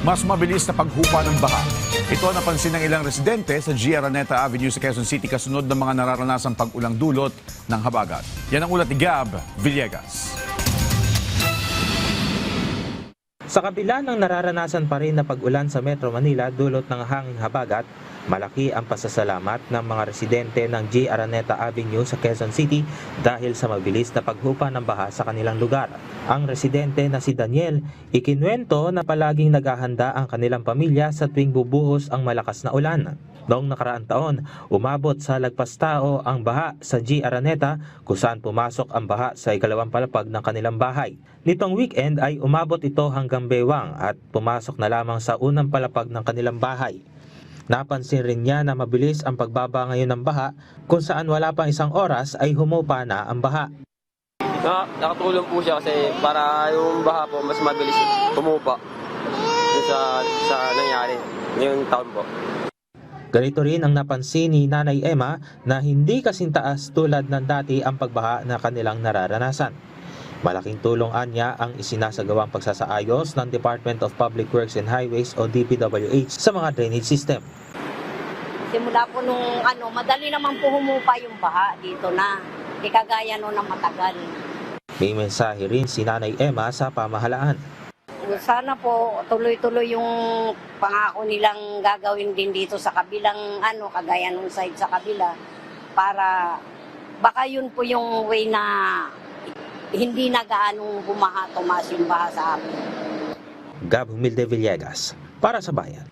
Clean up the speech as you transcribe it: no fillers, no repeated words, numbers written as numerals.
mas mabilis na paghupa ng baha. Ito napansin ng ilang residente sa G. Araneta Avenue sa Quezon City kasunod ng mga nararanasang pag-ulang dulot ng habagat. Yan ang ulat ni Gab Villegas. Sa kabila ng nararanasan pa rin na pag-ulan sa Metro Manila dulot ng hanging habagat, malaki ang pasasalamat ng mga residente ng G. Araneta Avenue sa Quezon City dahil sa mabilis na paghupa ng baha sa kanilang lugar. Ang residente na si Daniel, ikinuwento na palaging naghahanda ang kanilang pamilya sa tuwing bubuhos ang malakas na ulan. Noong nakaraang taon, umabot sa lagpas tao ang baha sa G. Araneta kung saan pumasok ang baha sa ikalawang palapag ng kanilang bahay. Nitong weekend ay umabot ito hanggang bewang at pumasok na lamang sa unang palapag ng kanilang bahay. Napansin rin niya na mabilis ang pagbaba ngayon ng baha kung saan wala pang isang oras ay humupa na ang baha. Nakatulong po siya kasi para yung baha po mas mabilis humupa sa nangyari ngayong taon po. Ganito rin ang napansin ni Nanay Emma na hindi kasing taas tulad ng dati ang pagbaha na kanilang nararanasan. Malaking tulong anya ang isinasagawang pagsasaayos ng Department of Public Works and Highways o DPWH sa mga drainage system. Simula po nung madali naman po humupa yung baha dito na. Di kagaya noon na matagal. May mensahe rin si Nanay Emma sa pamahalaan. Sana po tuloy-tuloy yung pangako nilang gagawin din dito sa kabilang kagaya nung side sa kabila para baka yun po yung way na hindi na gaanong tumaas yung baha sa amin. Gab Humilde Villegas para sa Bayan.